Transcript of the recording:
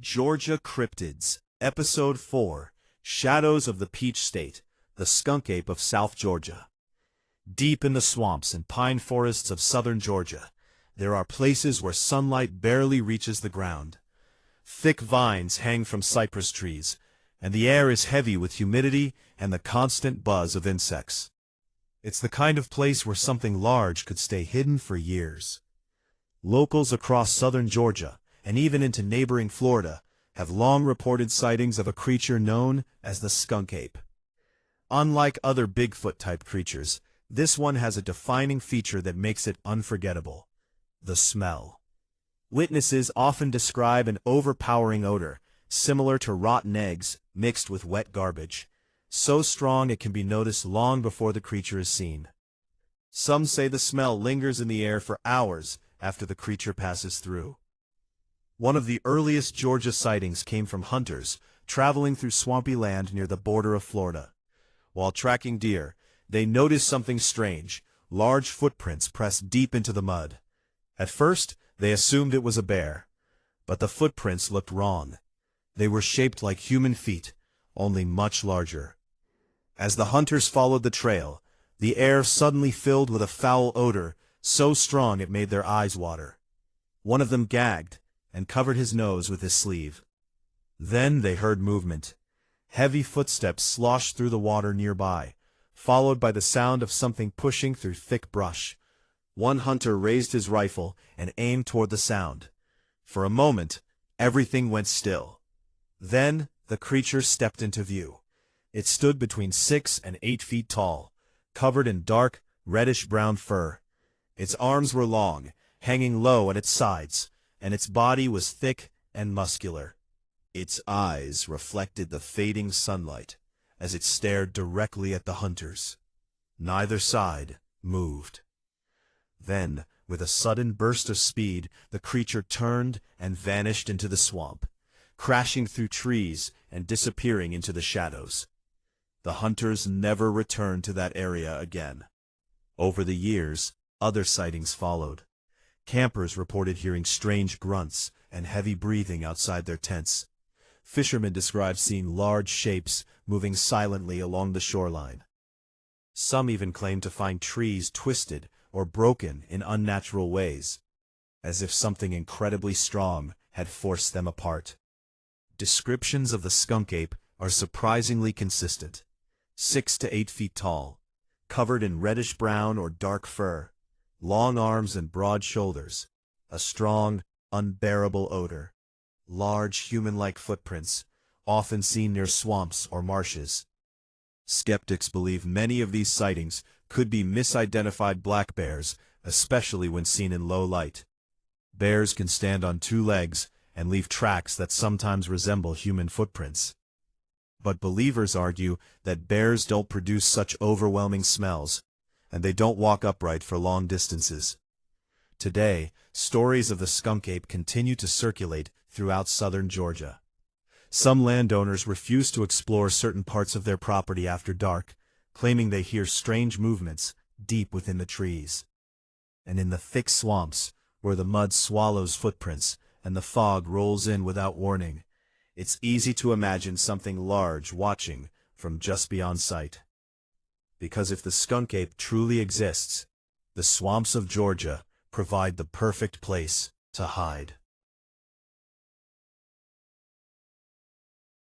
Georgia Cryptids, Episode 4, Shadows of the Peach State, the skunk ape of South Georgia. Deep in the swamps and pine forests of southern Georgia, there are places where sunlight barely reaches the ground. Thick vines hang from cypress trees, and the air is heavy with humidity and the constant buzz of insects. It's the kind of place where something large could stay hidden for years. Locals across southern Georgia, and even into neighboring Florida, have long reported sightings of a creature known as the skunk ape. Unlike other Bigfoot-type creatures, this one has a defining feature that makes it unforgettable: the smell. Witnesses often describe an overpowering odor, similar to rotten eggs mixed with wet garbage, so strong it can be noticed long before the creature is seen. Some say the smell lingers in the air for hours after the creature passes through. One of the earliest Georgia sightings came from hunters traveling through swampy land near the border of Florida. While tracking deer, they noticed something strange: large footprints pressed deep into the mud. At first, they assumed it was a bear, but the footprints looked wrong. They were shaped like human feet, only much larger. As the hunters followed the trail, the air suddenly filled with a foul odor so strong it made their eyes water. One of them gagged and covered his nose with his sleeve. Then they heard movement. Heavy footsteps sloshed through the water nearby, followed by the sound of something pushing through thick brush. One hunter raised his rifle and aimed toward the sound. For a moment, everything went still. Then the creature stepped into view. It stood between 6 and 8 feet tall, covered in dark, reddish-brown fur. Its arms were long, hanging low at its sides, and its body was thick and muscular. Its eyes reflected the fading sunlight as it stared directly at the hunters. Neither side moved. Then, with a sudden burst of speed, the creature turned and vanished into the swamp, crashing through trees and disappearing into the shadows. The hunters never returned to that area again. Over the years, other sightings followed. Campers reported hearing strange grunts and heavy breathing outside their tents. Fishermen described seeing large shapes moving silently along the shoreline. Some even claimed to find trees twisted or broken in unnatural ways, as if something incredibly strong had forced them apart. Descriptions of the skunk ape are surprisingly consistent: 6 to 8 feet tall, covered in reddish-brown or dark fur, long arms and broad shoulders, a strong, unbearable odor, large human-like footprints, often seen near swamps or marshes. Skeptics believe many of these sightings could be misidentified black bears, especially when seen in low light. Bears can stand on 2 legs and leave tracks that sometimes resemble human footprints. But believers argue that bears don't produce such overwhelming smells, and they don't walk upright for long distances. Today, stories of the skunk ape continue to circulate throughout southern Georgia. Some landowners refuse to explore certain parts of their property after dark, claiming they hear strange movements deep within the trees. And in the thick swamps, where the mud swallows footprints and the fog rolls in without warning, it's easy to imagine something large watching from just beyond sight. Because if the skunk ape truly exists, the swamps of Georgia provide the perfect place to hide.